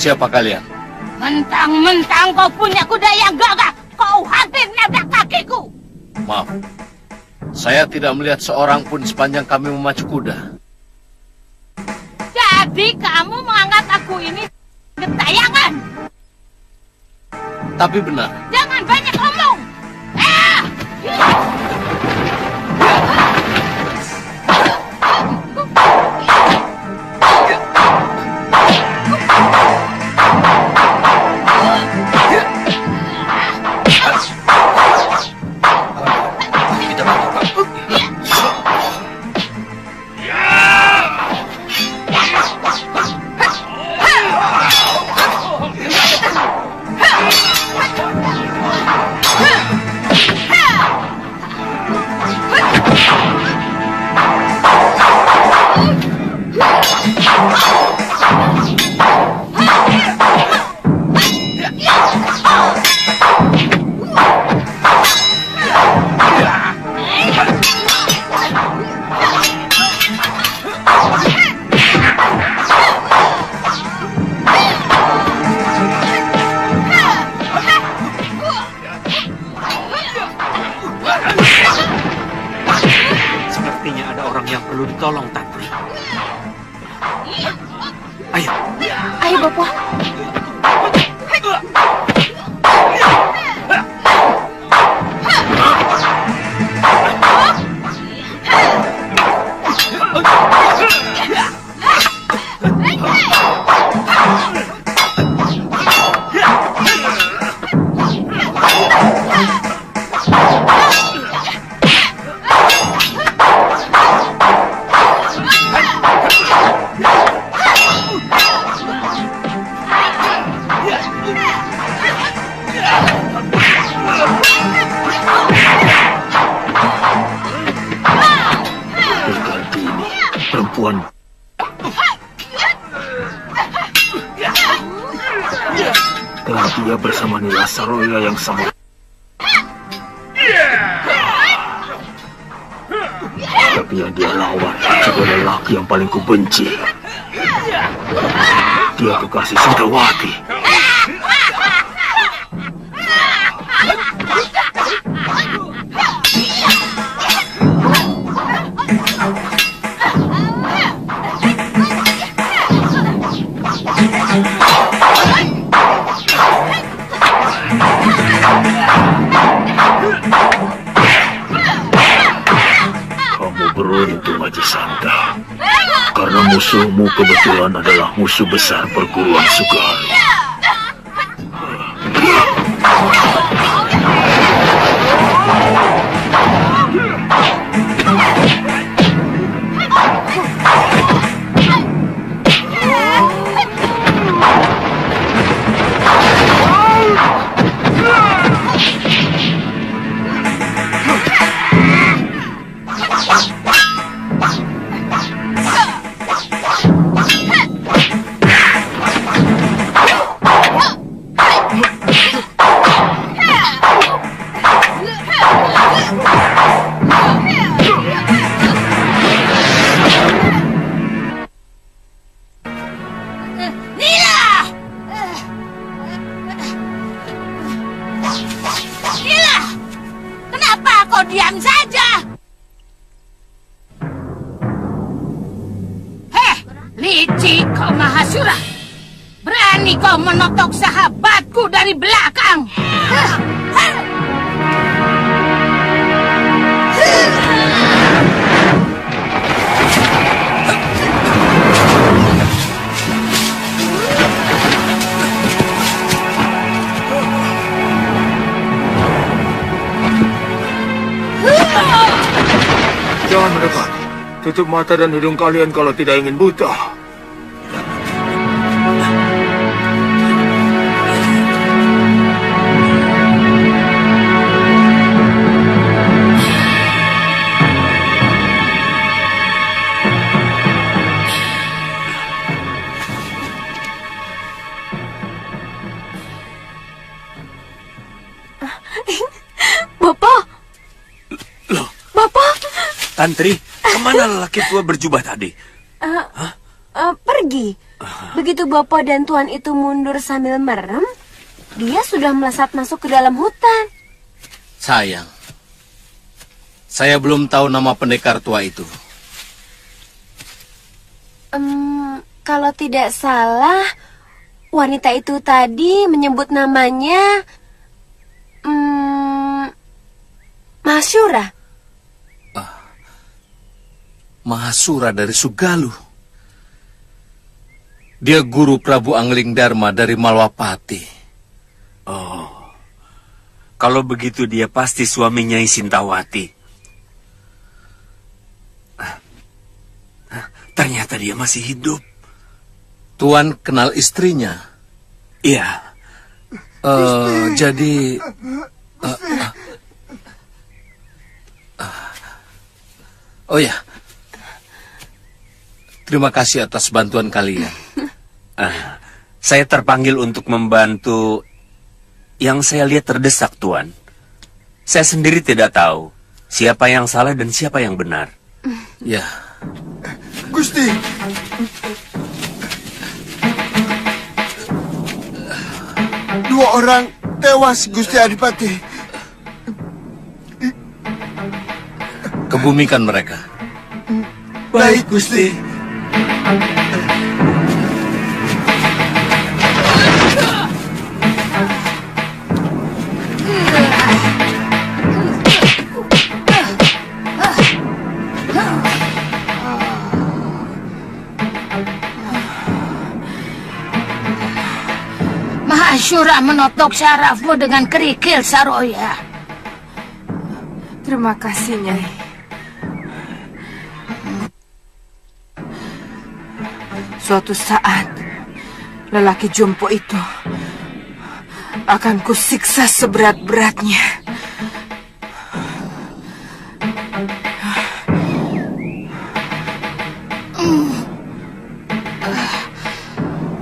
Siapa kalian? Mentang-mentang kau punya kuda yang gagah, kau hampir nabrak kakiku. Maaf, saya tidak melihat seorang pun sepanjang kami memacu kuda. Jadi kamu menganggap aku ini gentayangan? Tapi benar. Jangan banyak omong. Tolong, Tantri. Ayo. Ayo, Bapak. Dan dia bersama Nila Saroya yang sama. Tapi yang dia lawan juga lelaki yang paling kubenci. Dia kekasih Sudrawati. Beruntung Haji Santa, karena musuhmu kebetulan adalah musuh besar perguruan Sugaru. kau diam saja. Heh, licik kau Mahasura. Berani kau menotok sahabatku dari belakang. Jangan mendekat. Tutup mata dan hidung kalian kalau tidak ingin buta. Bapak! Loh, Bapak! Tantri, kemana lelaki tua berjubah tadi? Pergi. Begitu Bapak dan Tuan itu mundur sambil merem, dia sudah melesat masuk ke dalam hutan. Sayang. Saya belum tahu nama pendekar tua itu. Kalau tidak salah, wanita itu tadi menyebut namanya Mahasura. Mahasura dari Sugalu. Dia guru Prabu Angling Dharma dari Malwapati. Oh, kalau begitu dia pasti suami Nyai Sintawati. Ternyata dia masih hidup. Tuan kenal istrinya? Iya. Jadi... oh ya. Terima kasih atas bantuan kalian. Saya terpanggil untuk membantu yang saya lihat terdesak, Tuan. Saya sendiri tidak tahu siapa yang salah dan siapa yang benar. Ya. Gusti. Dua orang tewas, Gusti Adipati. Kebumikan mereka. Baik, Gusti. Mahasura menotok syarafmu dengan kerikil, Saroya. Terima kasih, Nyai. Suatu saat, lelaki jompo itu akan kusiksa seberat-beratnya.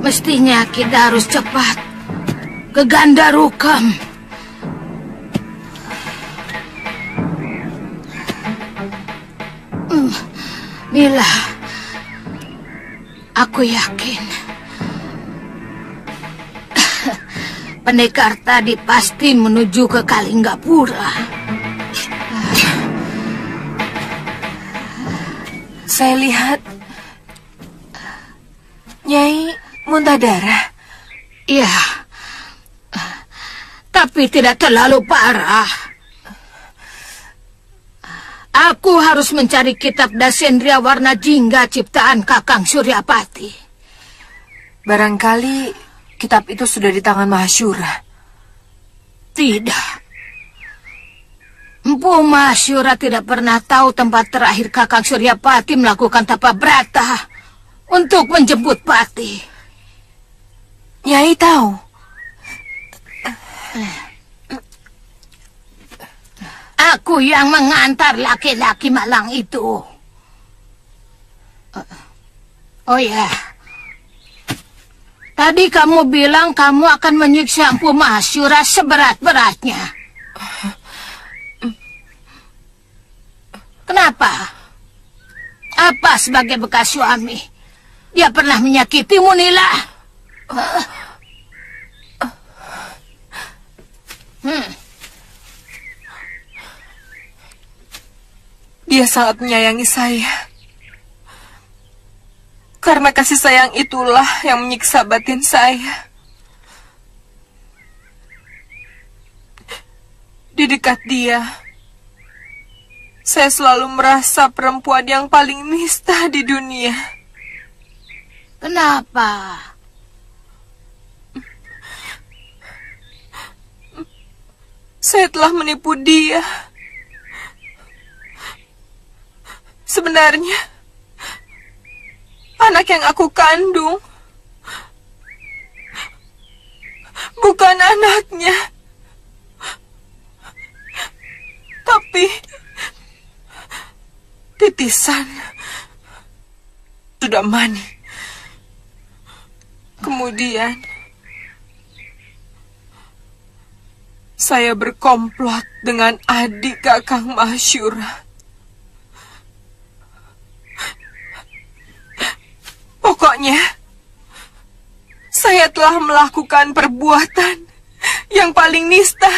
Mestinya kita harus cepat ke Gandarukam. Nila, aku yakin pendekar tadi pasti menuju ke Kalinggapura. Saya lihat Nyai muntah darah. Ya, tapi tidak terlalu parah. Aku harus mencari kitab Dasendria Warna Jingga ciptaan Kakang Suryapati. Barangkali kitab itu sudah di tangan Mahasura. Tidak. Empu Mahasura tidak pernah tahu tempat terakhir Kakang Suryapati melakukan tapa brata untuk menjemput Pati. Nyai tahu. Aku yang mengantar laki-laki malang itu. Oh ya. Tadi kamu bilang kamu akan menyiksa Empu Mahasura seberat-beratnya. Kenapa? Apa sebagai bekas suami? Dia pernah menyakitimu, Nila? Dia sangat menyayangi saya. Karena kasih sayang itulah yang menyiksa batin saya. Di dekat dia, saya selalu merasa perempuan yang paling nista di dunia. Kenapa? Saya telah menipu dia. Sebenarnya, anak yang aku kandung bukan anaknya, tapi titisan sudah mani. Kemudian saya berkomplot dengan adik Kakang Mahasyura. Pokoknya, saya telah melakukan perbuatan yang paling nista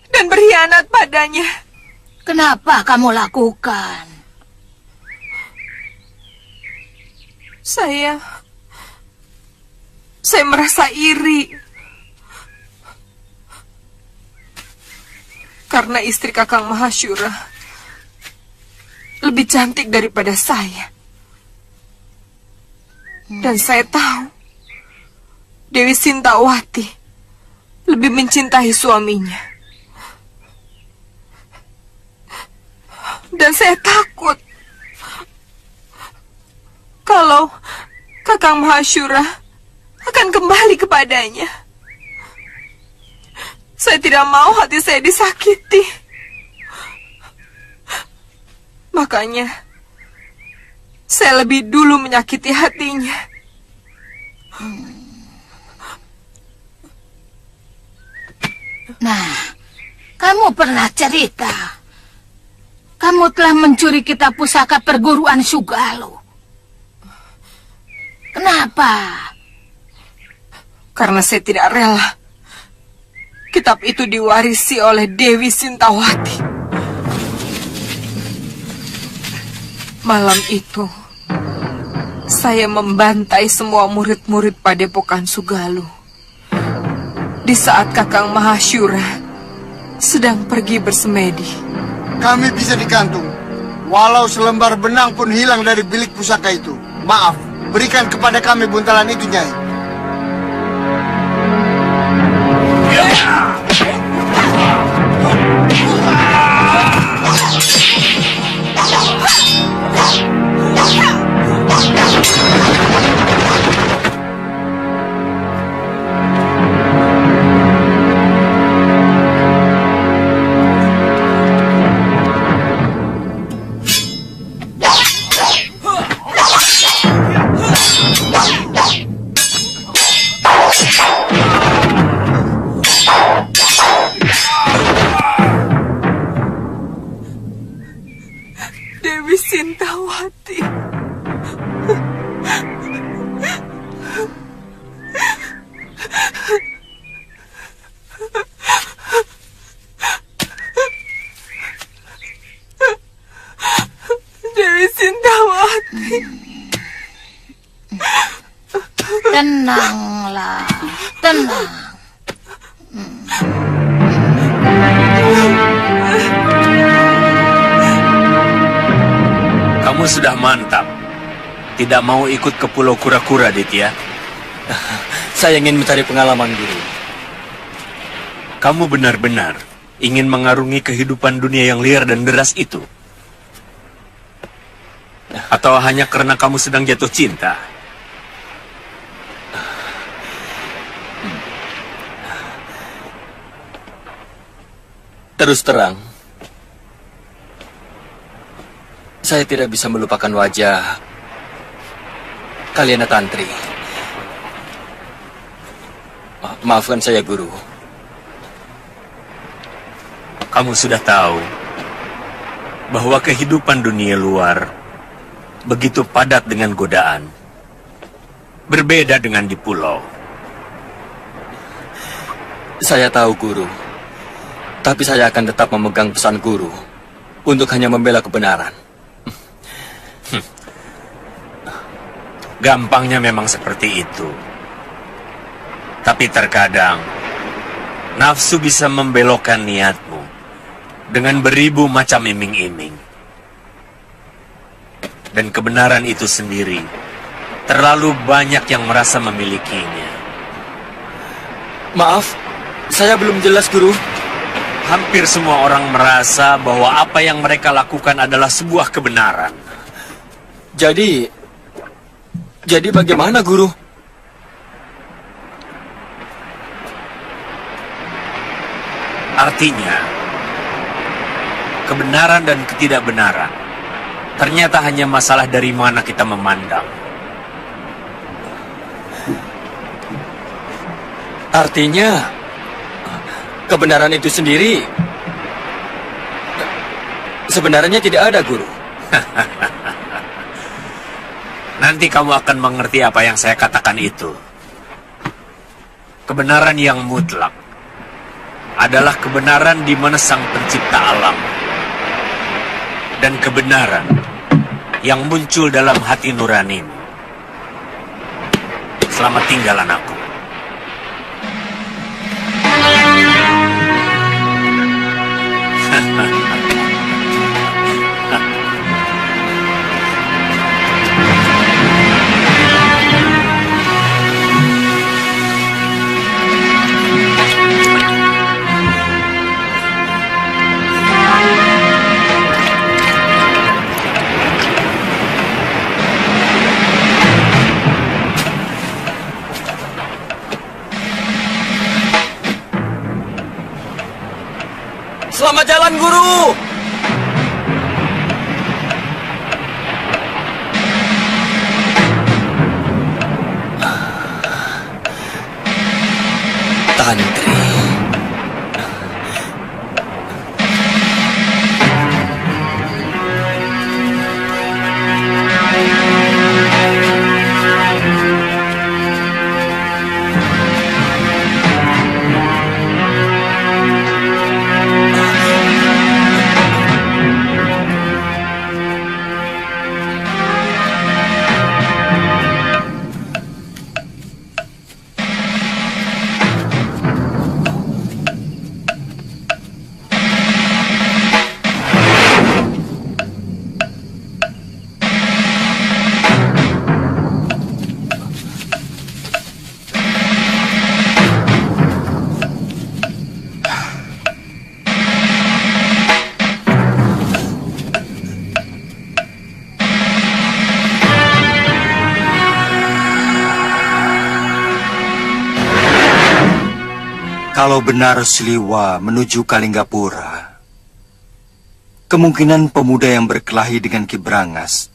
dan berkhianat padanya. Kenapa kamu lakukan? Saya merasa iri karena istri Kakang Mahasyura lebih cantik daripada saya. Dan saya tahu Dewi Sintawati lebih mencintai suaminya. Dan saya takut kalau Kakang Mahasyura akan kembali kepadanya. Saya tidak mau hati saya disakiti. Makanya saya lebih dulu menyakiti hatinya. Nah, kamu pernah cerita. Kamu telah mencuri kitab pusaka perguruan Sugalo. Kenapa? Karena saya tidak rela kitab itu diwarisi oleh Dewi Sintawati. Malam itu, saya membantai semua murid-murid Padepokan Sugalo. Di saat Kakang Mahasyura sedang pergi bersemedi. Kami bisa dikantung. Walau selembar benang pun hilang dari bilik pusaka itu. Maaf, berikan kepada kami buntalan itu, Nyai. Dewi Sintawati. Dewi Sintawati. Tenanglah, tenang. Kamu sudah mantap. Tidak mau ikut ke Pulau Kura-Kura, Ditya? Saya ingin mencari pengalaman, Guru. Kamu benar-benar ingin mengarungi kehidupan dunia yang liar dan deras itu? Atau hanya karena kamu sedang jatuh cinta? Terus terang, saya tidak bisa melupakan wajah Kalyana Tantri. Maafkan saya, Guru. Kamu sudah tahu bahwa kehidupan dunia luar begitu padat dengan godaan. Berbeda dengan di pulau. Saya tahu, Guru. Tapi saya akan tetap memegang pesan Guru. untuk hanya membela kebenaran. Gampangnya memang seperti itu. Tapi terkadang, nafsu bisa membelokkan niatmu dengan beribu macam iming-iming. Dan kebenaran itu sendiri, terlalu banyak yang merasa memilikinya. Maaf, saya belum jelas, Guru. Hampir semua orang merasa bahwa apa yang mereka lakukan adalah sebuah kebenaran. Jadi bagaimana, Guru? Artinya, kebenaran dan ketidakbenaran ternyata hanya masalah dari mana kita memandang. Artinya, kebenaran itu sendiri sebenarnya tidak ada, Guru. Nanti kamu akan mengerti apa yang saya katakan itu. Kebenaran yang mutlak adalah kebenaran di mana Sang Pencipta alam. Dan kebenaran yang muncul dalam hati nuranimu. Selamat tinggal, anakku. Selamat jalan, Guru! Tantri. Kalau benar Siliwa menuju Kalinggapura, kemungkinan pemuda yang berkelahi dengan Ki Brangas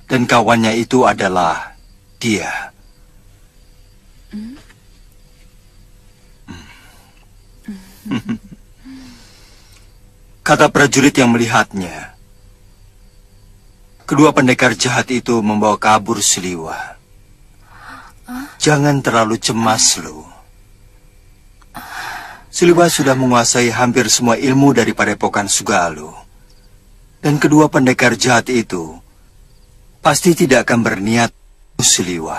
dan kawannya itu adalah dia. Kata prajurit yang melihatnya, kedua pendekar jahat itu membawa kabur Siliwa. Jangan terlalu cemas, Lu. Siliwa sudah menguasai hampir semua ilmu dari Padepokan Sugalu. Dan kedua pendekar jahat itu pasti tidak akan berniat Siliwa.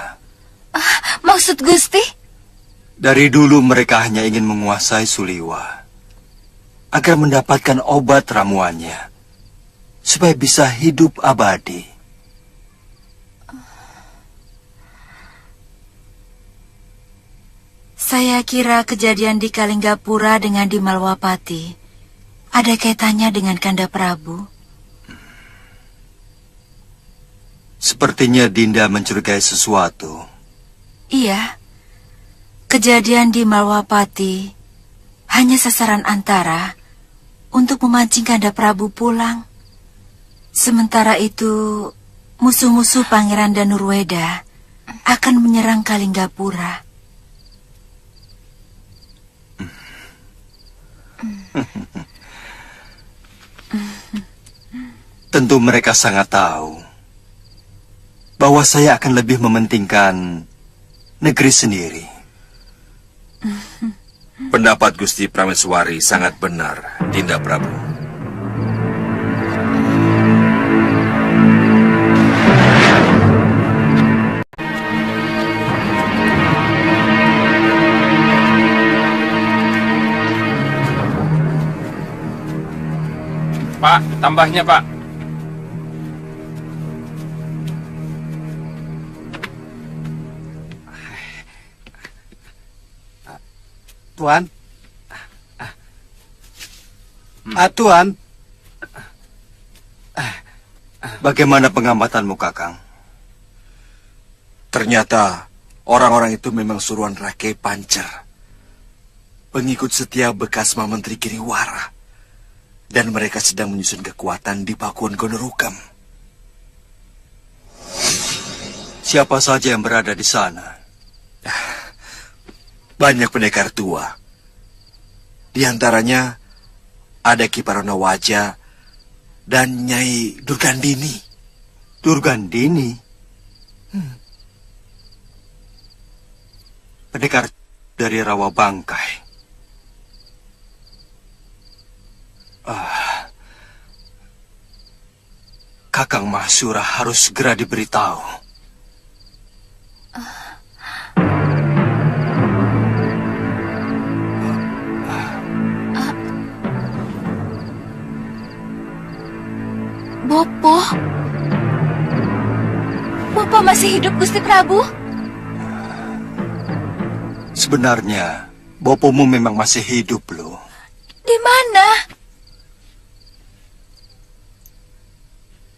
Maksud Gusti? Dari dulu mereka hanya ingin menguasai Suliwa agar mendapatkan obat ramuannya supaya bisa hidup abadi. Saya kira kejadian di Kalinggapura dengan di Malwapati ada kaitannya dengan Kanda Prabu. Sepertinya Dinda mencurigai sesuatu. Iya, kejadian di Malwapati hanya sasaran antara untuk memancing Kanda Prabu pulang. Sementara itu, musuh-musuh Pangeran Danurweda akan menyerang Kalinggapura. Tentu mereka sangat tahu bahwa saya akan lebih mementingkan negeri sendiri. Pendapat Gusti Prameswari sangat benar, Dinda Prabu. Pak, tambahnya, Pak. Tuan. Tuan. Bagaimana pengamatanmu, Kakang? Ternyata orang-orang itu memang suruhan Rake Pancer, pengikut setia bekas Menteri Giriwara. Dan mereka sedang menyusun kekuatan di Pakuan Gonorukam. Siapa saja yang berada di sana? Banyak pendekar tua. Di antaranya ada Ki Parona Waja dan Nyai Durgandini. Durgandini? Pendekar dari Rawa Bangkai. Kakang Mahsura harus segera diberitahu. Bopo? Bopo masih hidup, Gusti Prabu? Sebenarnya, bopomu memang masih hidup, loh. Di mana?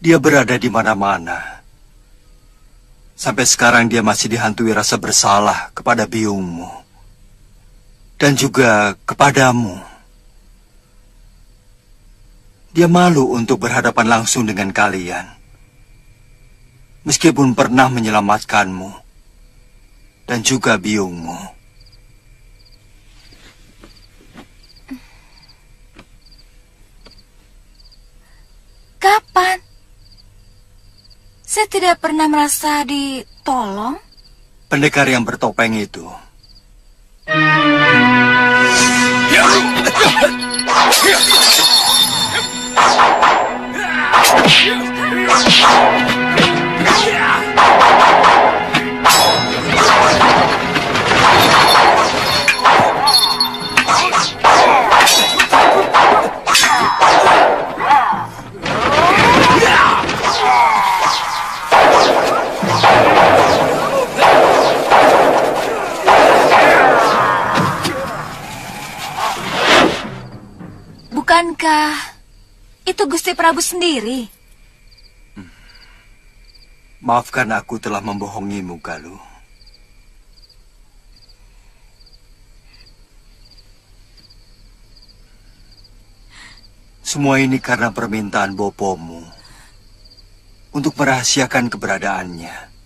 Dia berada di mana-mana. Sampai sekarang dia masih dihantui rasa bersalah kepada biungmu. Dan juga kepadamu. Dia malu untuk berhadapan langsung dengan kalian. Meskipun pernah menyelamatkanmu. Dan juga biungmu. Kapan? Saya tidak pernah merasa ditolong. Pendekar yang bertopeng itu. Bukankah itu Gusti Prabu sendiri? Maafkan aku telah membohongimu, Galuh. Semua ini karena permintaan bopomu untuk merahasiakan keberadaannya.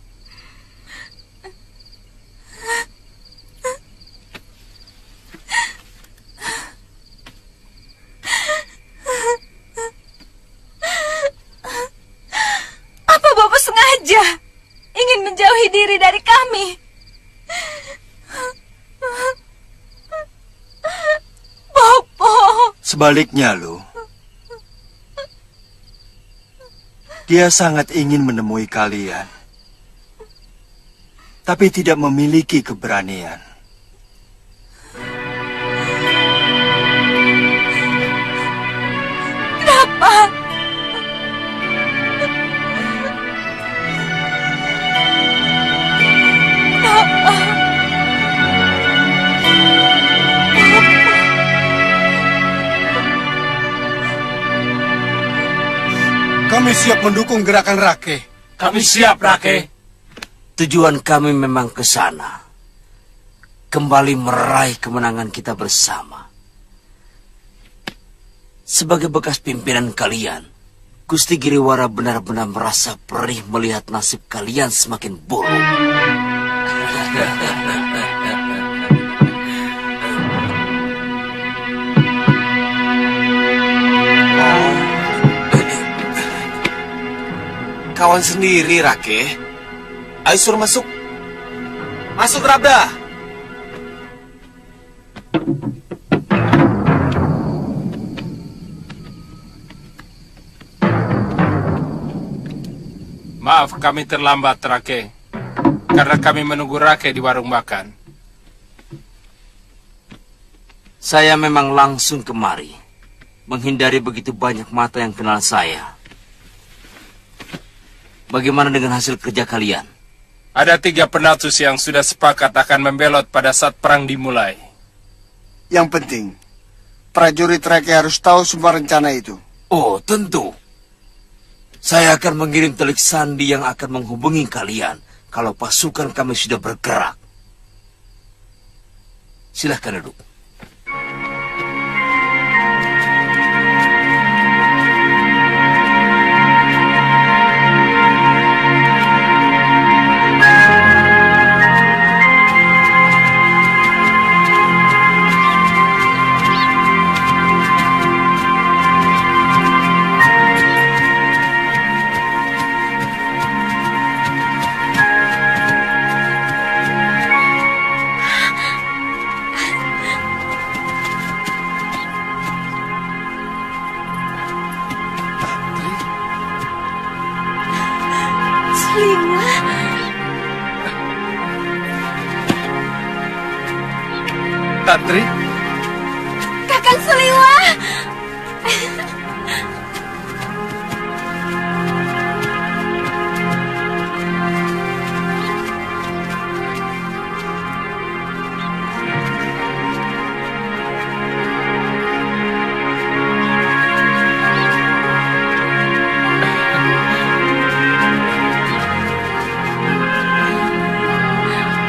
Apa Bopo sengaja ingin menjauhi diri dari kami? Bopo. Sebaliknya, loh. Dia sangat ingin menemui kalian. Tapi tidak memiliki keberanian. Kenapa? Kenapa? Kami siap mendukung gerakan Rake. Kami siap, Rake. Tujuan kami memang ke sana. Kembali meraih kemenangan kita bersama. Sebagai bekas pimpinan kalian, Gusti Giriwara benar-benar merasa perih melihat nasib kalian semakin buruk. Kawan sendiri, Rake. Ayo suruh masuk. Masuk, Rabda. Maaf kami terlambat, Rake. Karena kami menunggu Rake di warung makan. Saya memang langsung kemari. menghindari begitu banyak mata yang kenal saya. Bagaimana dengan hasil kerja kalian? Ada 3 penatus yang sudah sepakat akan membelot pada saat perang dimulai. Yang penting, prajurit Rake harus tahu semua rencana itu. Oh, tentu. Saya akan mengirim telik sandi yang akan menghubungi kalian kalau pasukan kami sudah bergerak. Silahkan duduk. Tantri, Kakang Suliwa.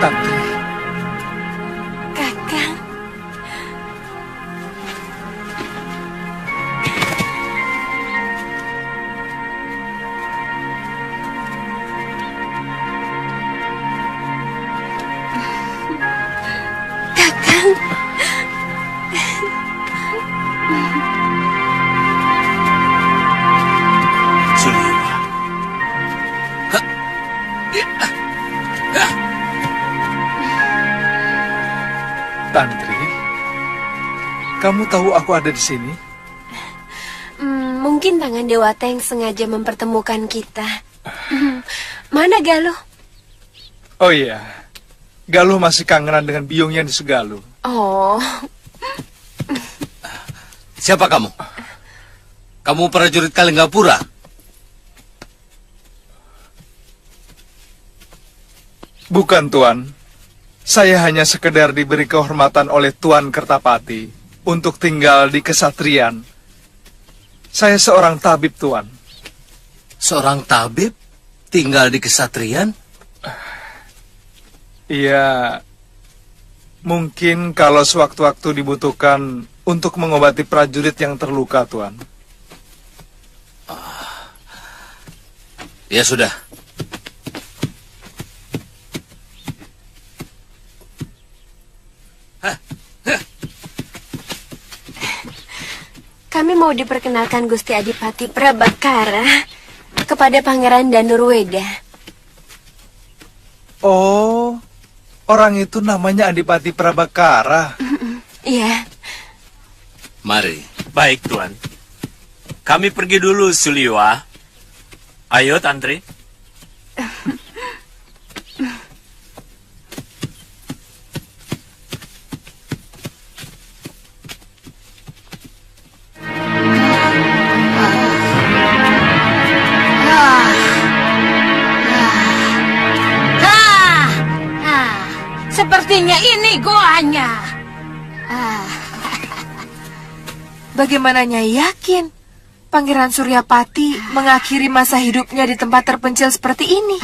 Tantri, Kakang. Kakang. Suliwa. Tantri, kamu tahu aku ada di sini? Mungkin tangan Dewata yang sengaja mempertemukan kita. Mana Galuh? Oh iya, Galuh masih kangenan dengan biungnya di Sugaluh. Oh, Siapa kamu? Kamu prajurit Kalinggapura? Bukan, Tuan. Saya hanya sekedar diberi kehormatan oleh Tuan Kertapati untuk tinggal di kesatrian. Saya seorang tabib, Tuan. Seorang tabib tinggal di kesatrian? Iya, mungkin kalau sewaktu-waktu dibutuhkan untuk mengobati prajurit yang terluka, Tuan. Ya sudah. kami mau diperkenalkan Gusti Adipati Prabakara kepada Pangeran Danurweda. Oh, orang itu namanya Adipati Prabakara. Iya. Mari. Baik, Tuan. Kami pergi dulu, Suliwa. Ayo, Tantri. Sepertinya ini goanya. Bagaimana Nyai yakin Pangeran Suryapati mengakhiri masa hidupnya di tempat terpencil seperti ini?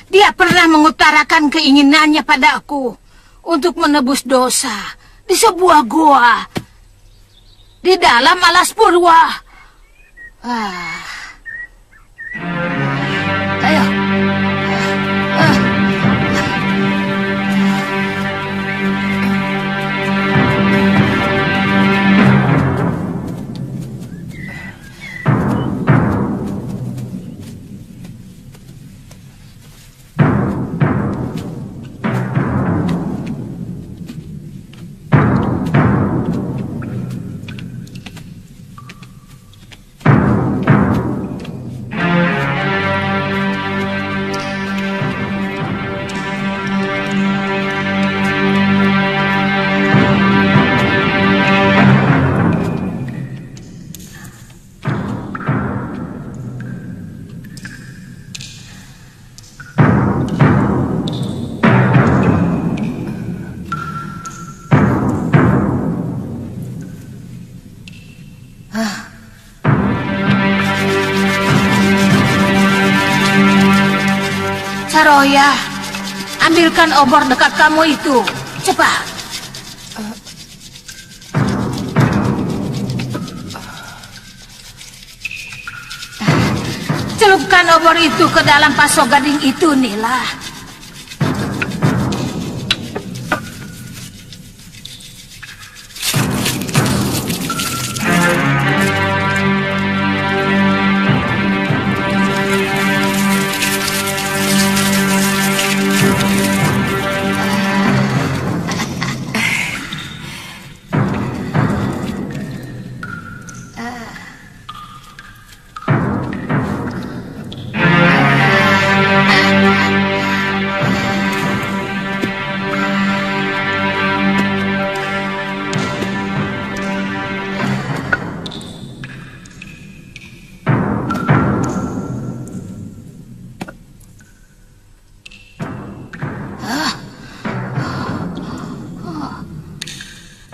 Dia pernah mengutarakan keinginannya padaku untuk menebus dosa di sebuah goa di dalam alas purwa. Ayo. Saroya, ambilkan obor dekat kamu itu. Cepat. Celupkan obor itu ke dalam pasok gading itu, Nila.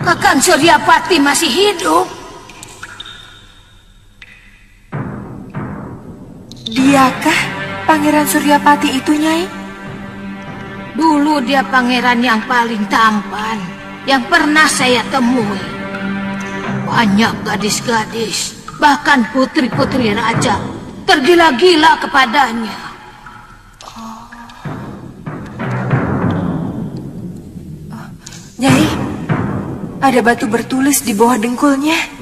Kakang Suryapati masih hidup. Diakah Pangeran Suryapati itu, Nyai? Dulu dia pangeran yang paling tampan yang pernah saya temui. Banyak gadis-gadis, bahkan putri-putri raja tergila-gila kepadanya. Nyai, ada batu bertulis di bawah dengkulnya.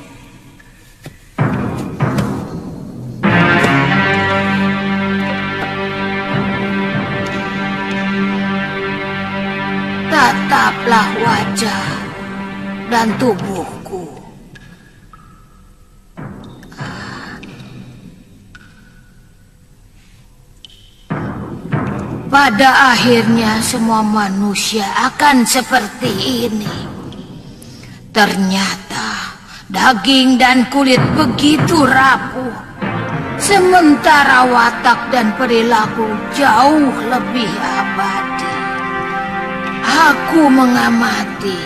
Tataplah wajah dan tubuhku. Pada akhirnya semua manusia akan seperti ini. Ternyata daging dan kulit begitu rapuh, sementara watak dan perilaku jauh lebih abadi. Aku mengamati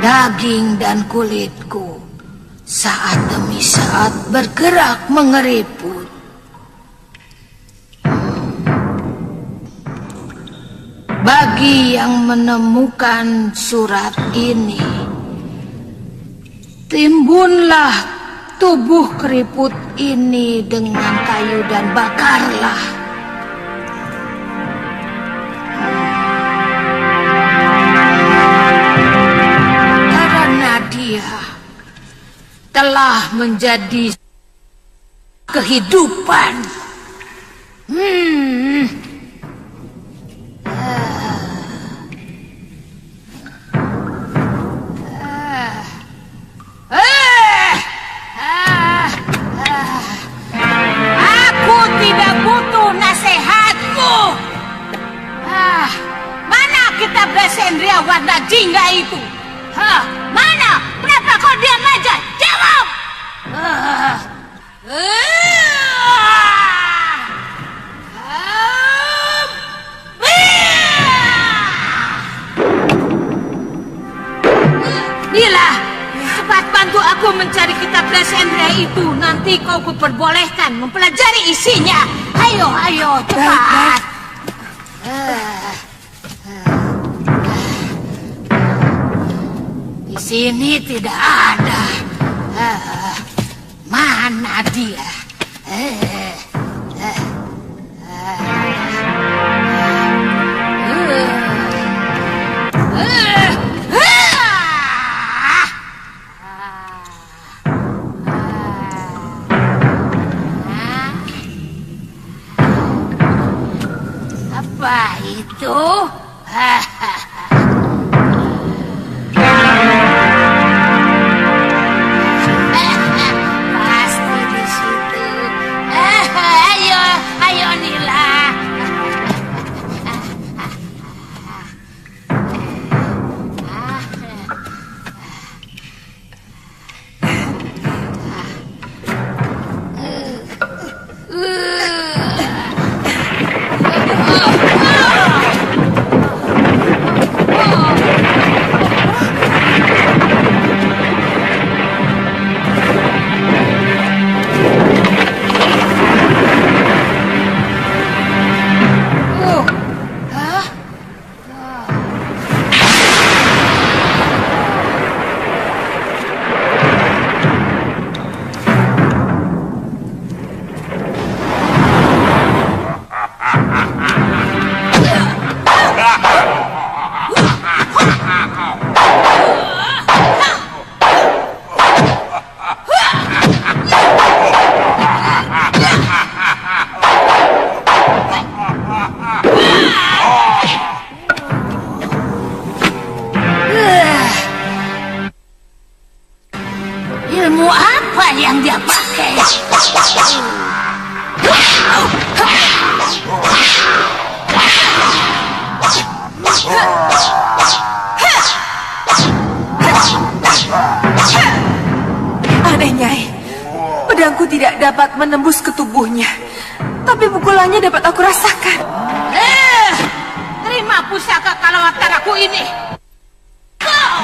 daging dan kulitku saat demi saat bergerak mengeriput. Bagi yang menemukan surat ini, timbunlah tubuh keriput ini dengan kayu dan bakarlah. Karena dia telah menjadi kehidupan. Aku tidak butuh nasihatmu. Mana kitab Desendria warna jingga itu? Mana? Kenapa kau diam aja? Jawab! Nila, cepat bantu aku mencari kitab Desendria itu. Nanti kau kuperbolehkan mempelajari isinya. Ayo, ayo, cepat. Di sini tidak ada. Mana dia? Apa itu? Pasti di situ. Ayo, ayo Nila. Ilmu apa yang dia pakai? Aneh, Nyai. Pedangku tidak dapat menembus ke tubuhnya. Tapi pukulannya dapat aku rasakan. Terima pusaka kalawatan aku ini. Kau!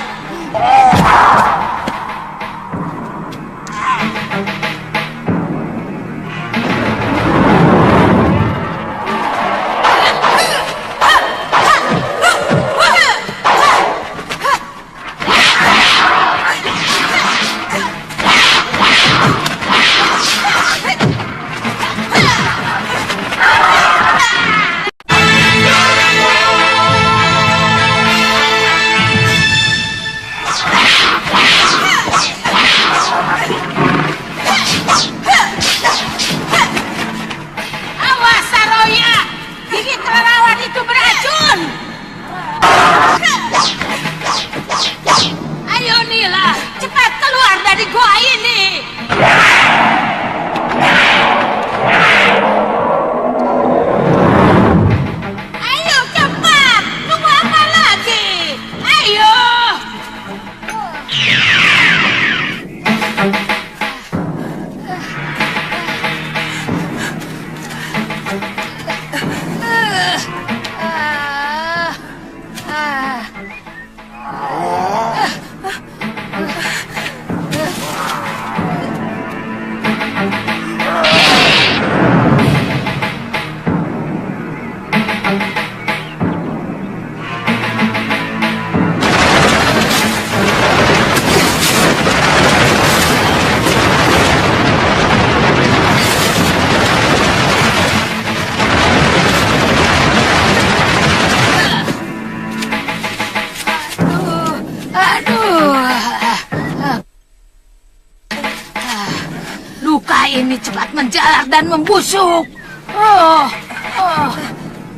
Ini cepat menjalar dan membusuk.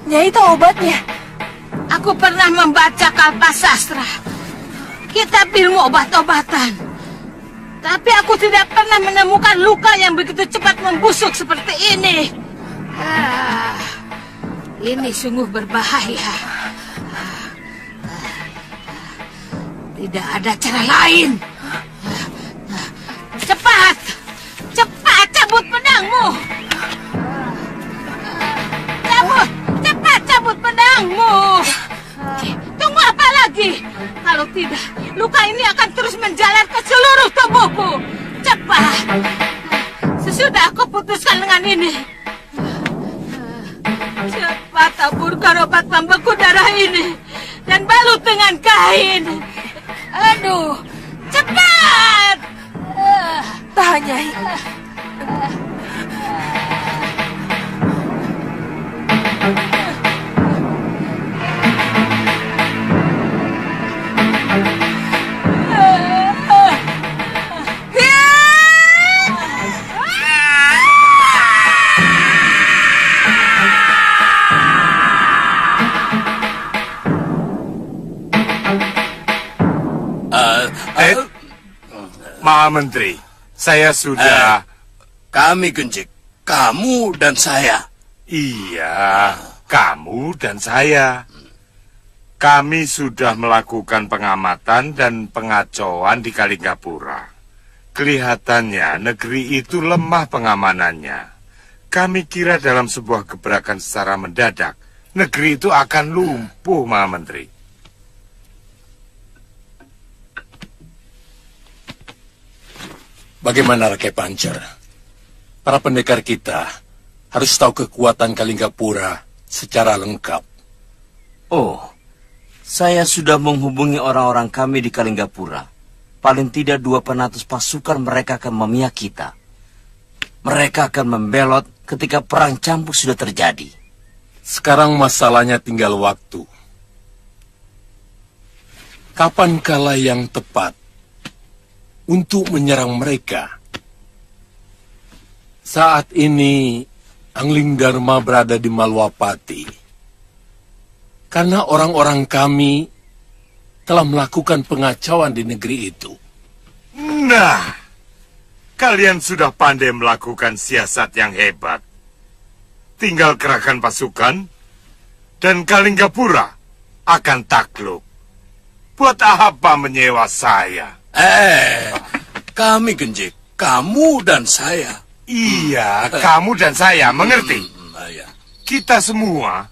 Nyai tahu obatnya? Aku pernah membaca Kalpasastra, kitab ilmu obat-obatan. Tapi aku tidak pernah menemukan luka yang begitu cepat membusuk seperti ini. Ini sungguh berbahaya. Tidak ada cara lain. Cepat! Cepat cabut pedangmu! Cepat cabut pedangmu! Tunggu apa lagi? Kalau tidak, luka ini akan terus menjalar ke seluruh tubuhku. Cepat! Sesudah aku putuskan dengan ini. Cepat taburkan obat pembeku darah ini dan balut dengan kain. Aduh, cepat! Tahan, Nyai. Maha Menteri, saya sudah... Kami, Genjik. Kamu dan saya. Iya, kamu dan saya. Kami sudah melakukan pengamatan dan pengacauan di Kalinggapura. Kelihatannya negeri itu lemah pengamanannya. Kami kira dalam sebuah gebrakan secara mendadak, negeri itu akan lumpuh, Maha Menteri. Bagaimana Rakai Pancer? Para pendekar kita harus tahu kekuatan Kalinggapura secara lengkap. Oh, saya sudah menghubungi orang-orang kami di Kalinggapura. Paling tidak 200 pasukan mereka akan memihak kita. Mereka akan membelot ketika perang campur sudah terjadi. Sekarang masalahnya tinggal waktu. Kapan kala yang tepat untuk menyerang mereka? Saat ini Angling Dharma berada di Malwapati. Karena orang-orang kami telah melakukan pengacauan di negeri itu. Nah, Kalian sudah pandai melakukan siasat yang hebat. Tinggal kerahkan pasukan, dan Kalinggapura akan takluk. Buat apa menyewa saya? Kami Genjik, kamu dan saya. Iya, kamu dan saya, mengerti? Kita semua,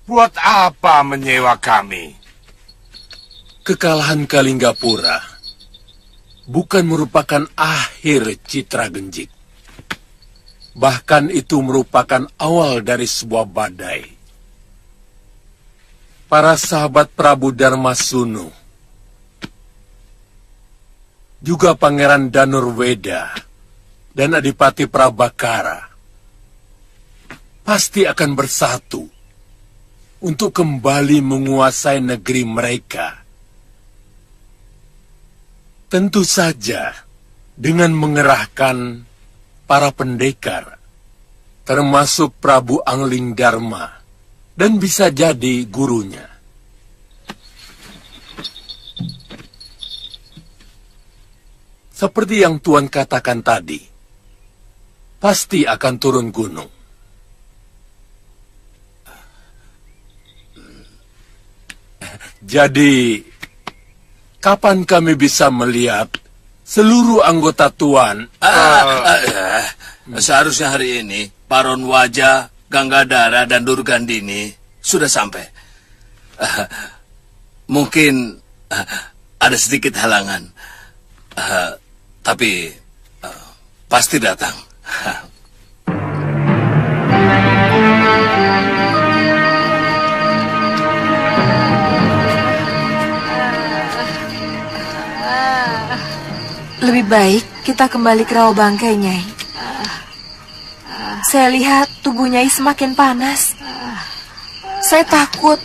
buat apa menyewa kami? Kekalahan Kalinggapura bukan merupakan akhir citra Genjik. Bahkan itu merupakan awal dari sebuah badai. Para sahabat Prabu Darmasunu, juga Pangeran Danurweda dan Adipati Prabakara pasti akan bersatu untuk kembali menguasai negeri mereka. Tentu saja dengan mengerahkan para pendekar, termasuk Prabu Angling Dharma, dan bisa jadi gurunya. Seperti yang Tuan katakan tadi, pasti akan turun gunung. Jadi, kapan kami bisa melihat seluruh anggota Tuan? Seharusnya hari ini, Paron Wajah, Ganggadara, dan Durgandini sudah sampai. Mungkin ada sedikit halangan. Tapi pasti datang. Lebih baik kita kembali ke rawa bangkai, Nyai. Saya lihat tubuh Nyai semakin panas. Saya takut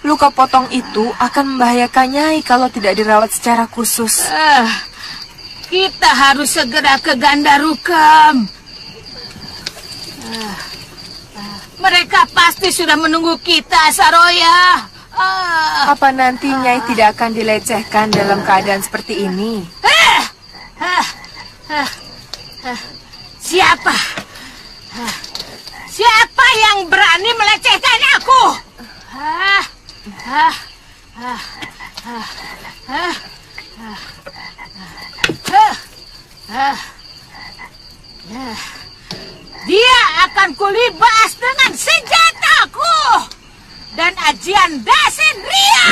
luka potong itu akan membahayakan Nyai kalau tidak dirawat secara khusus. Kita harus segera ke Gandarukam. Mereka pasti sudah menunggu kita, Saroya. Apa nanti Nyai tidak akan dilecehkan dalam keadaan seperti ini? Siapa? Siapa yang berani melecehkan aku? Dia akan kulibas dengan senjataku dan ajian Dasin Ria.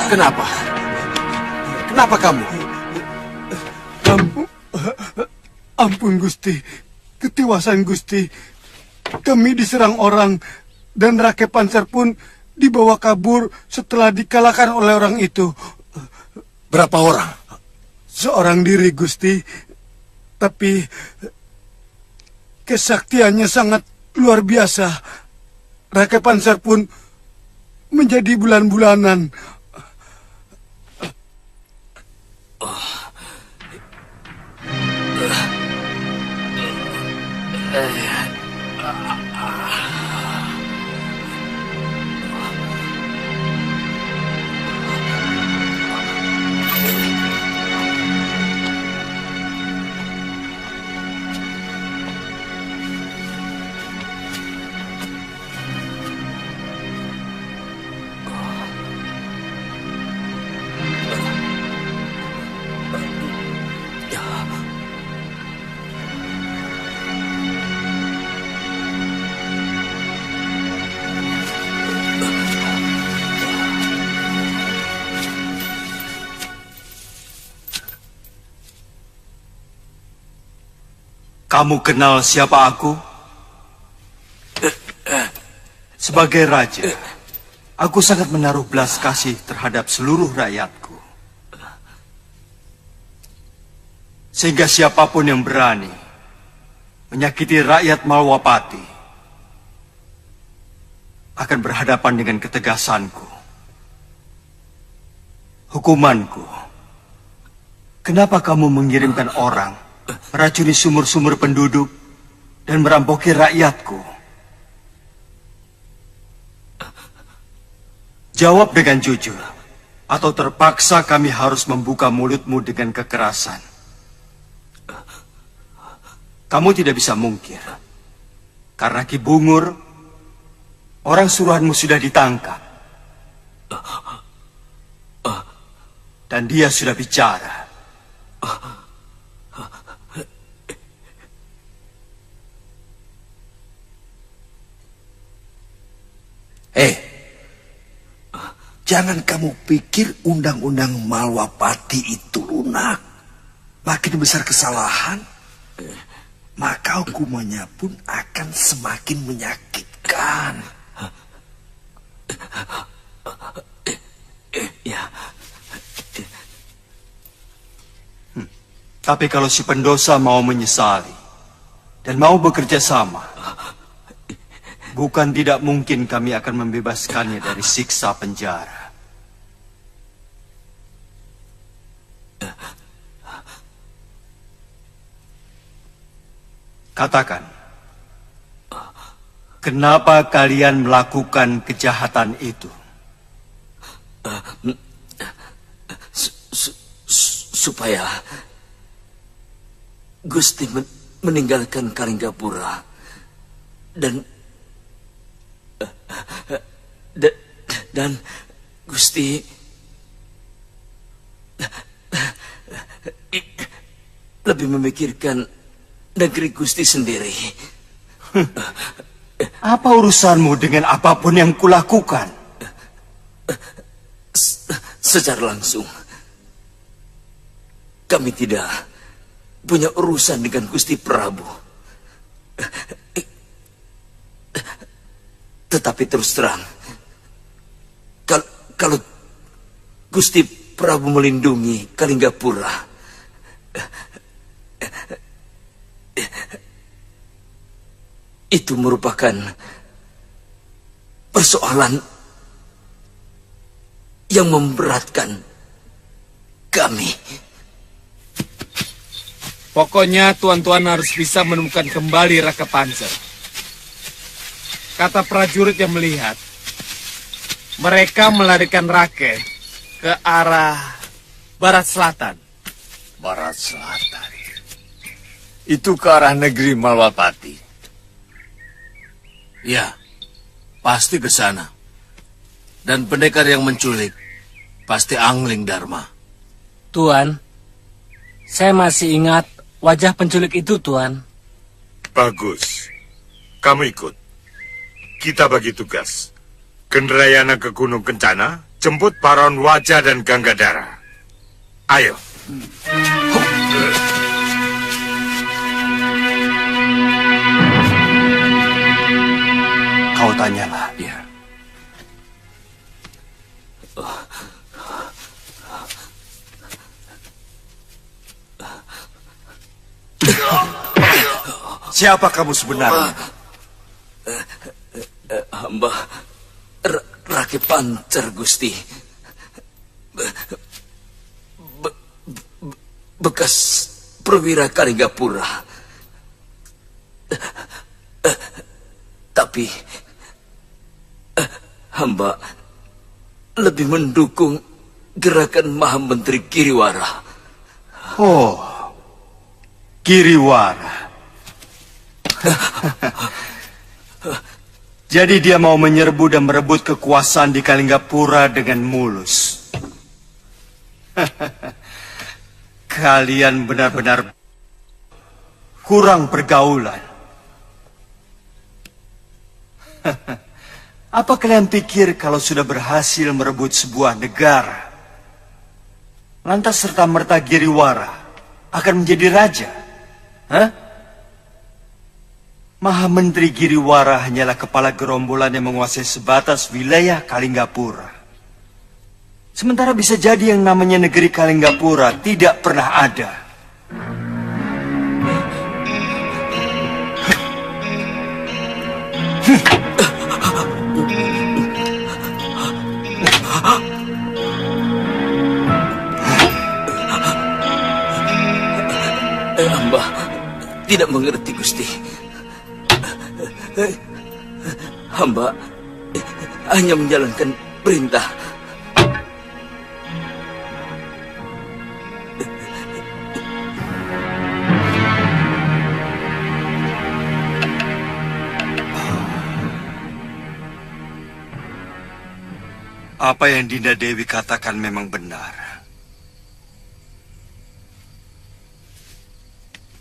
Kenapa? Kenapa kamu? Ampun Gusti, ketiwasan Gusti. Kami diserang orang dan Rake Pancer pun dibawa kabur setelah dikalahkan oleh orang itu. Berapa orang? Seorang diri Gusti, tapi kesaktiannya sangat luar biasa. Rake Pancer pun menjadi bulan-bulanan. Kamu kenal siapa aku? Sebagai raja, aku sangat menaruh belas kasih terhadap seluruh rakyatku. Sehingga siapapun yang berani menyakiti rakyat Malwapati akan berhadapan dengan ketegasanku. Hukumanku. Kenapa kamu mengirimkan orang meracuni sumur-sumur penduduk dan merampoki rakyatku? Jawab dengan jujur, atau terpaksa kami harus membuka mulutmu dengan kekerasan. Kamu tidak bisa mungkir, karena Ki Bungur, orang suruhanmu sudah ditangkap. Dan dia sudah bicara. Jangan kamu pikir undang-undang Malwapati itu lunak. Makin besar kesalahan, maka hukumannya pun akan semakin menyakitkan. Tapi kalau si pendosa mau menyesali dan mau bekerja sama, bukan tidak mungkin kami akan membebaskannya dari siksa penjara. Katakan, kenapa kalian melakukan kejahatan itu? Supaya Gusti meninggalkan Kalinggapura dan Gusti lebih memikirkan negeri Gusti sendiri. Apa urusanmu dengan apapun yang kulakukan? Secara langsung, kami tidak punya urusan dengan Gusti Prabu. Tetapi terus terang, kalau Gusti Prabu melindungi Kalinggapura, itu merupakan persoalan yang memberatkan kami. Pokoknya tuan-tuan harus bisa menemukan kembali Raka Pancer. Kata prajurit yang melihat, mereka melarikan Rake ke arah barat selatan. Barat selatan. Itu ke arah negeri Malwapati. Ya, pasti ke sana. Dan pendekar yang menculik pasti Angling Dharma. Tuan, saya masih ingat wajah penculik itu, Tuan. Bagus. Kamu ikut. Kita bagi tugas. Kendrayana ke Gunung Kencana, jemput Paron Wajah dan Ganggadara. Ayo. Kau tanyalah. Ya. Siapa kamu sebenarnya? Hamba Rake Pancer, Gusti. Bekas perwira Kalinggapura. Tapi hamba lebih mendukung gerakan Maha Menteri Giriwara. Oh, Giriwara. Jadi dia mau menyerbu dan merebut kekuasaan di Kalinggapura dengan mulus. Kalian benar-benar kurang pergaulan. Apa kalian pikir kalau sudah berhasil merebut sebuah negara, lantas serta-merta Giriwara akan menjadi raja? Hah? Maha Menteri Giriwara hanyalah kepala gerombolan yang menguasai sebatas wilayah Kalinggapura. Sementara bisa jadi yang namanya negeri Kalinggapura tidak pernah ada. Hamba tidak mengerti, Gusti. Hamba hanya menjalankan perintah. Apa yang Dinda Dewi katakan memang benar.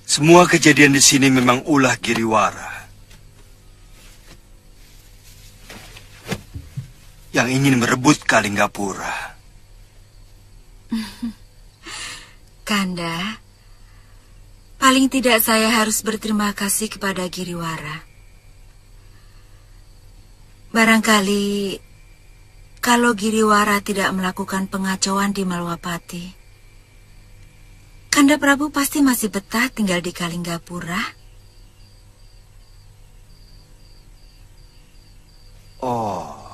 Semua kejadian di sini memang ulah Giriwara yang ingin merebut Kalinggapura. Kanda, paling tidak saya harus berterima kasih kepada Giriwara. Barangkali kalau Giriwara tidak melakukan pengacauan di Malwapati, Kanda Prabu pasti masih betah tinggal di Kalinggapura. Oh.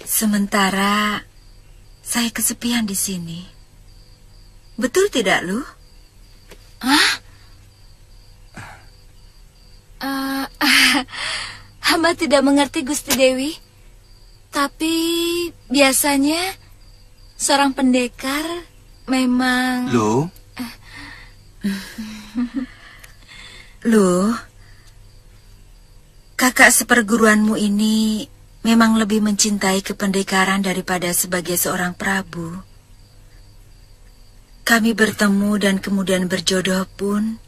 Sementara saya kesepian di sini. Betul tidak, Lu? Hamba tidak mengerti, Gusti Dewi. Tapi biasanya seorang pendekar memang... Lu, kakak seperguruanmu ini memang lebih mencintai kependekaran daripada sebagai seorang prabu. Kami bertemu dan kemudian berjodoh pun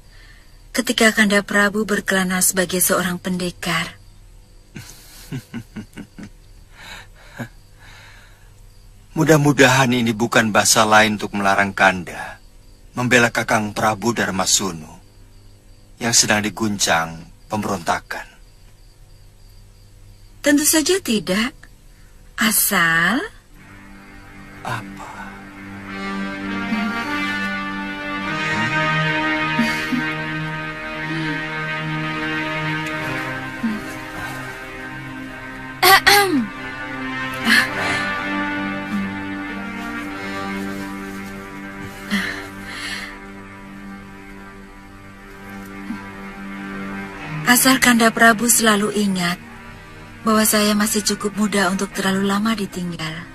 ketika Kanda Prabu berkelana sebagai seorang pendekar. Mudah-mudahan ini bukan bahasa lain untuk melarang Kanda membela Kakang Prabu Darmasunu yang sedang diguncang pemberontakan. Tentu saja tidak. Asal... Apa? Asal Kanda Prabu selalu ingat bahwa saya masih cukup muda untuk terlalu lama ditinggal.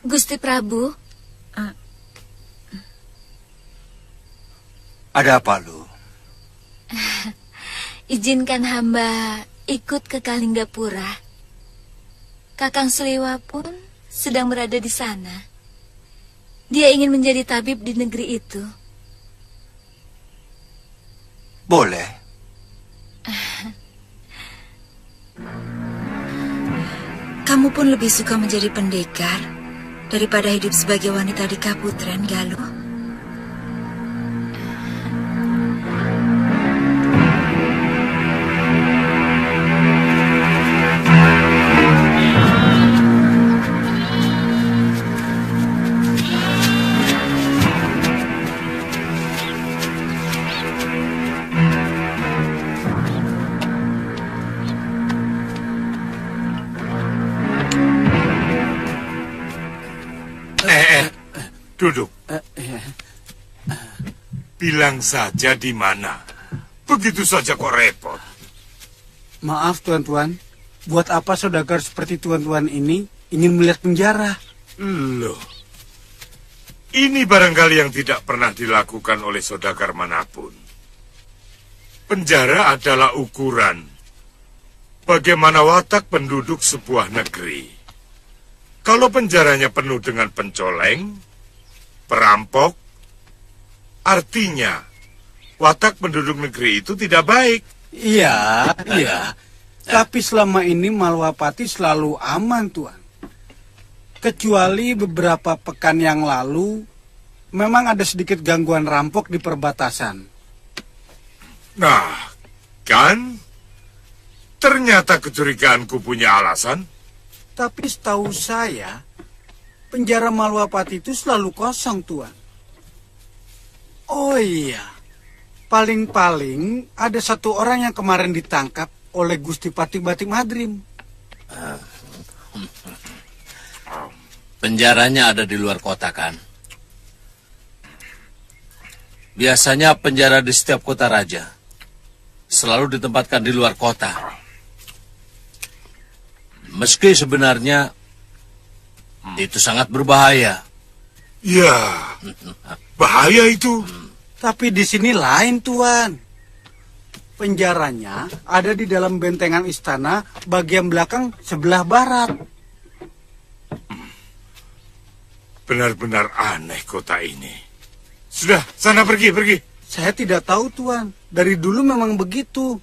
Gusti Prabu. Ada apa, Lu? Izinkan hamba ikut ke Kalinggapura. Kakang Sliwa pun sedang berada di sana. Dia ingin menjadi tabib di negeri itu. Boleh. Kamu pun lebih suka menjadi pendekar daripada hidup sebagai wanita di Kaputren, Galuh? Duduk. Bilang saja di mana. Begitu saja kok repot. Maaf tuan-tuan, buat apa saudagar seperti tuan-tuan ini ingin melihat penjara? Loh, ini barangkali yang tidak pernah dilakukan oleh saudagar manapun. Penjara adalah ukuran bagaimana watak penduduk sebuah negeri. Kalau penjaranya penuh dengan pencoleng, perampok, artinya watak penduduk negeri itu tidak baik. Iya. Tapi selama ini Malwapati selalu aman, Tuan. Kecuali beberapa pekan yang lalu, memang ada sedikit gangguan rampok di perbatasan. Nah, kan? Ternyata kecurigaanku punya alasan. Tapi setahu saya, penjara Malwapati itu selalu kosong, Tuan. Oh iya, paling-paling ada satu orang yang kemarin ditangkap oleh Gusti Patih Batik Madrim. Penjaranya ada di luar kota, kan? Biasanya penjara di setiap kota raja selalu ditempatkan di luar kota. Meski sebenarnya itu sangat berbahaya. Ya, bahaya itu. Tapi di sini lain, Tuan. Penjaranya ada di dalam bentengan istana bagian belakang sebelah barat. Benar-benar aneh kota ini. Sudah, sana pergi. Saya tidak tahu, Tuan. Dari dulu memang begitu.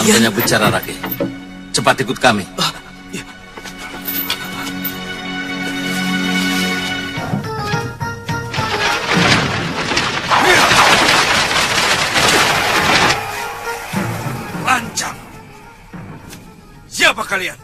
Jangan banyak bicara, Rake. Cepat ikut kami. Lancang. Siapa kalian?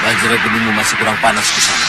Bajra gunungmu masih kurang panas ke sana.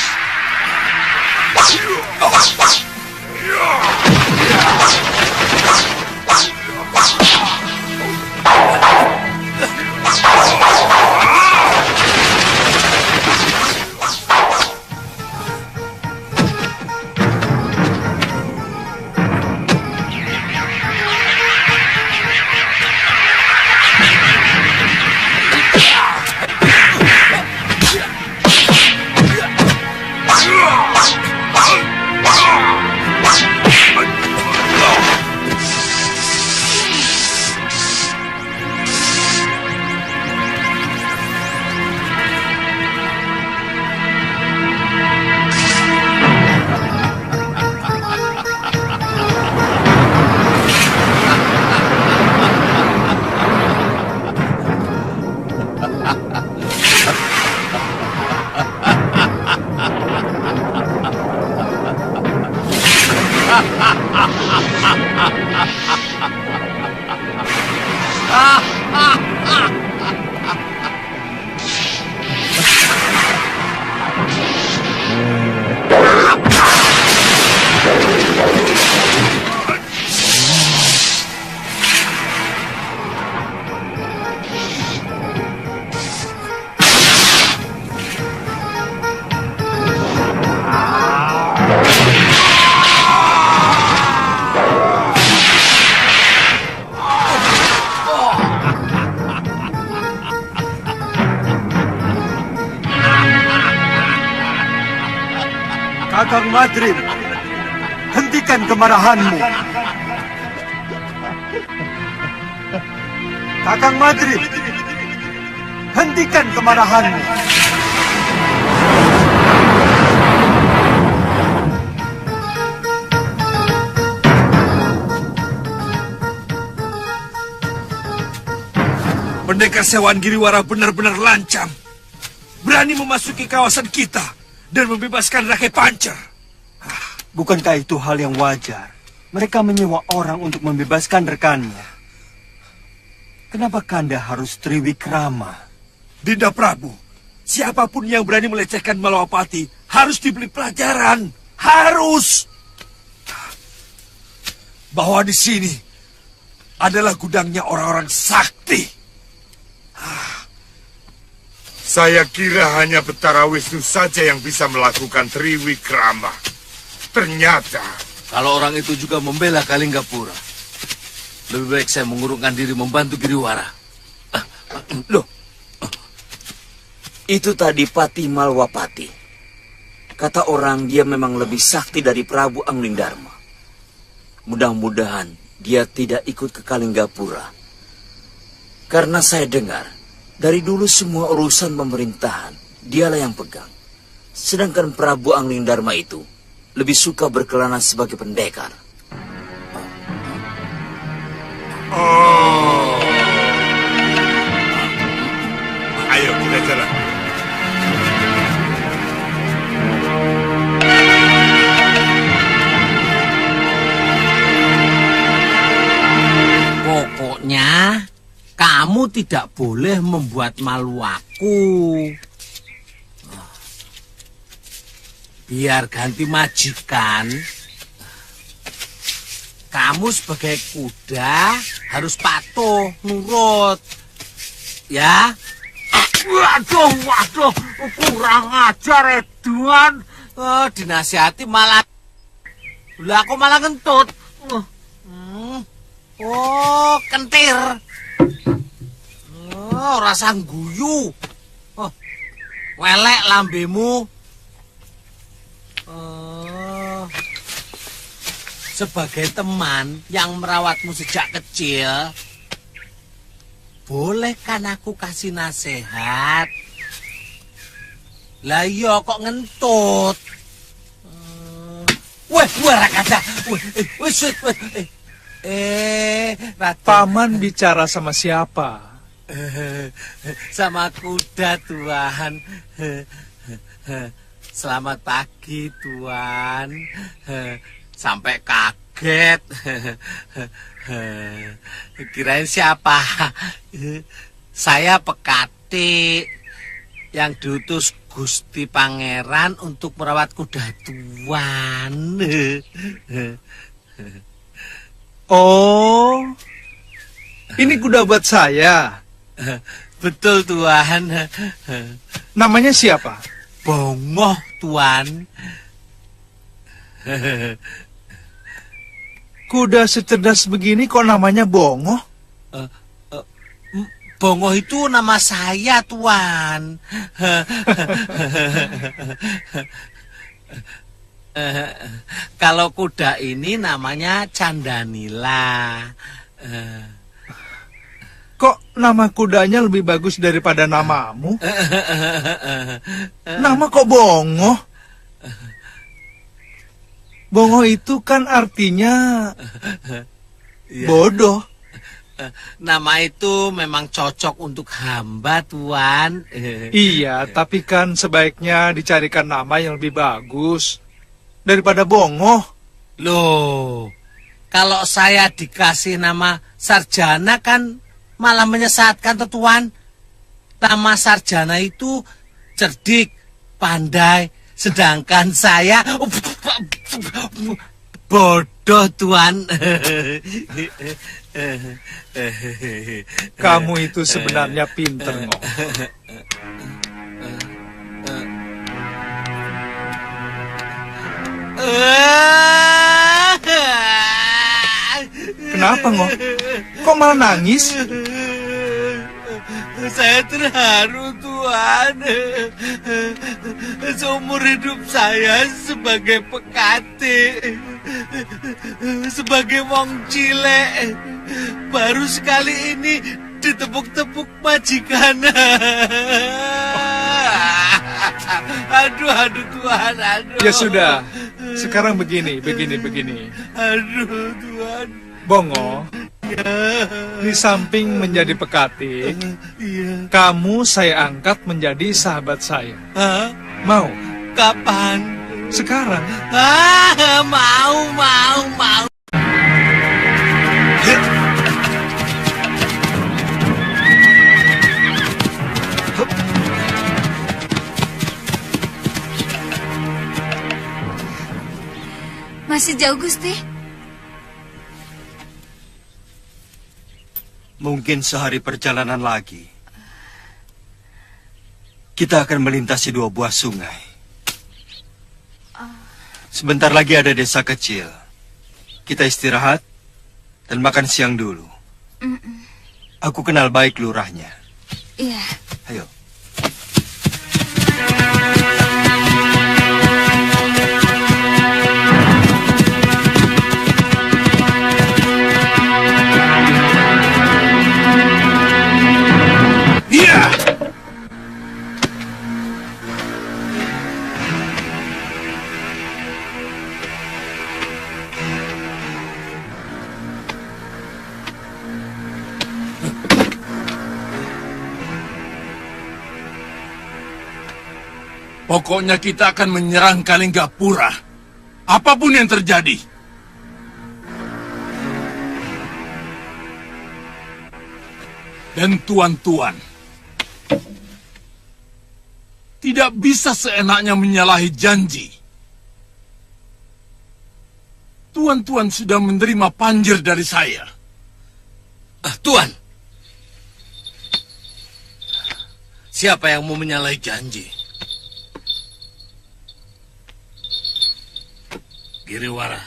Kakang Madrim, hentikan kemarahanmu. Kakang Madrim, hentikan kemarahanmu. Pendekar sewaan Giriwara benar-benar lancang. Berani memasuki kawasan kita dan membebaskan Rakai Pancer. Bukankah itu hal yang wajar? Mereka menyewa orang untuk membebaskan rekannya. Kenapa Kanda harus Triwikrama? Dinda Prabu, siapapun yang berani melecehkan Malawapati harus diberi pelajaran. Harus. Bahwa di sini adalah gudangnya orang-orang sakti. Saya kira hanya Betara Wisnu saja yang bisa melakukan Triwikrama. Ternyata... Kalau orang itu juga membela Kalinggapura, lebih baik saya mengurungkan diri membantu Giriwara. Loh, itu tadi Pati Malwapati. Kata orang dia memang lebih sakti dari Prabu Anglingdarma. Mudah-mudahan dia tidak ikut ke Kalinggapura. Karena saya dengar, dari dulu semua urusan pemerintahan dialah yang pegang. Sedangkan Prabu Anglingdarma itu lebih suka berkelana sebagai pendekar. Oh. Ayo kita jalan. Pokoknya kamu tidak boleh membuat malu aku. Biar ganti majikan, kamu sebagai kuda harus patuh, nurut. Ya? Waduh, kurang ajar, Edwan. Dinasihati malah... Lah aku malah ngentut. Oh, kentir. Oh, rasa guyu. Oh, welek lambemu. Oh, sebagai teman yang merawatmu sejak kecil, boleh kan aku kasih nasihat? Lah iya kok ngentut. Weh, Rakada. Paman bicara sama siapa? Sama kuda, Tuan. Selamat pagi, Tuan. Sampai kaget. Kirain siapa? Saya Pekati yang diutus Gusti Pangeran untuk merawat kuda Tuan. Oh, ini kuda buat saya. Betul, Tuan. Namanya siapa? Bongoh, Tuan. Kuda secerdas begini kok namanya Bongoh? Bongoh itu nama saya, Tuan. Kalau kuda ini namanya Candanila. Kok nama kudanya lebih bagus daripada namamu? Nama kok Bongoh? Bongoh itu kan artinya bodoh. Nama itu memang cocok untuk hamba, Tuan. Iya, tapi kan sebaiknya dicarikan nama yang lebih bagus daripada Bongoh. Loh, kalau saya dikasih nama Sarjana kan malah menyesatkan, Tuan. Nama Sarjana itu cerdik, pandai, sedangkan saya bodoh, Tuan. Kamu itu sebenarnya pinter, Ngok. Kenapa, Ngok? Kok malah nangis? Saya terharu, Tuan. Tuan. Seumur hidup saya sebagai pekati, sebagai wong cilek, baru sekali ini ditepuk-tepuk majikan. Aduh Tuan, aduh. Ya sudah, sekarang begini. Aduh Tuan. Bongo, di samping menjadi pekati, kamu saya angkat menjadi sahabat saya. Hah? Mau? Kapan? Sekarang. Mau. Masih jauh, Gusti? Mungkin sehari perjalanan lagi. Kita akan melintasi 2 buah sungai. Sebentar lagi ada desa kecil. Kita istirahat dan makan siang dulu. Aku kenal baik lurahnya. Iya. Ayo. Pokoknya kita akan menyerang Kalinggapura. Apapun yang terjadi. Dan tuan-tuan, tidak bisa seenaknya menyalahi janji. Tuan-tuan sudah menerima panjer dari saya. Tuan, siapa yang mau menyalahi janji? Giriwara,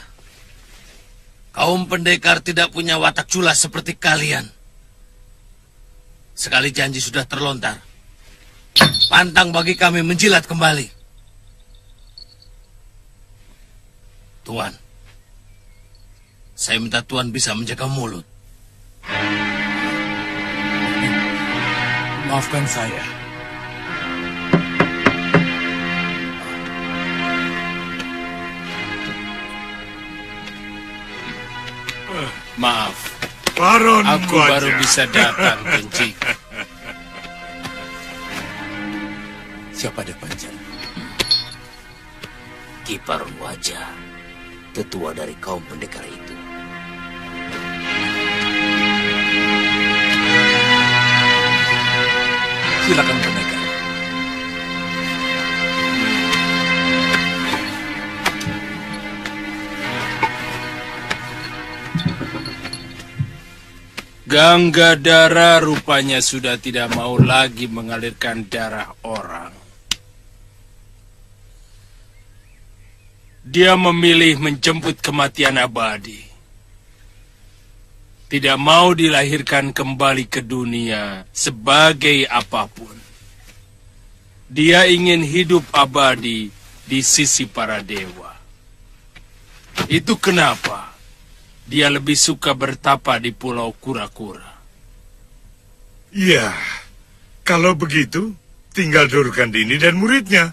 kaum pendekar tidak punya watak culas seperti kalian. Sekali janji sudah terlontar, pantang bagi kami menjilat kembali. Tuan, saya minta Tuan bisa menjaga mulut. Maafkan saya. Maaf, Baron aku Wajah. baru bisa datang, Kenci. Siapa dia Panjer? Ki Baron Wajah, tetua dari kaum pendekar itu. Silakan pendekar. Ganggadara rupanya sudah tidak mau lagi mengalirkan darah orang. Dia memilih menjemput kematian abadi. Tidak mau dilahirkan kembali ke dunia sebagai apapun. Dia ingin hidup abadi di sisi para dewa. Itu kenapa dia lebih suka bertapa di Pulau Kura-Kura. Ya, kalau begitu, tinggal Durkan Dini dan muridnya.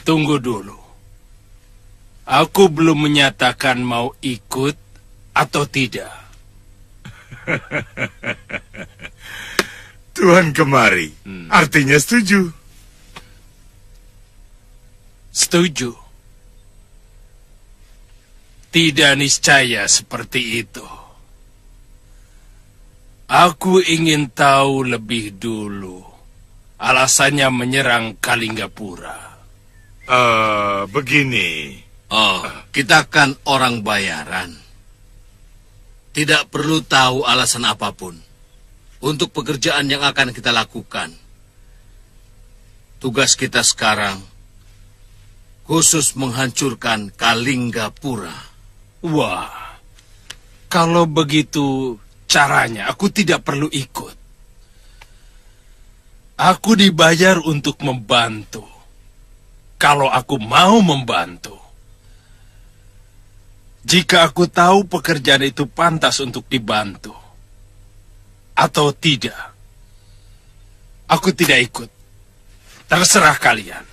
Tunggu dulu. Aku belum menyatakan mau ikut atau tidak. Tuhan kemari, artinya setuju. Setuju. Tidak niscaya seperti itu. Aku ingin tahu lebih dulu alasannya menyerang Kalinggapura. Begini. Kita kan orang bayaran. Tidak perlu tahu alasan apapun untuk pekerjaan yang akan kita lakukan. Tugas kita sekarang khusus menghancurkan Kalinggapura. Wah, kalau begitu caranya aku tidak perlu ikut. Aku dibayar untuk membantu. Kalau aku mau membantu. Jika aku tahu pekerjaan itu pantas untuk dibantu. Atau tidak. Aku tidak ikut. Terserah kalian.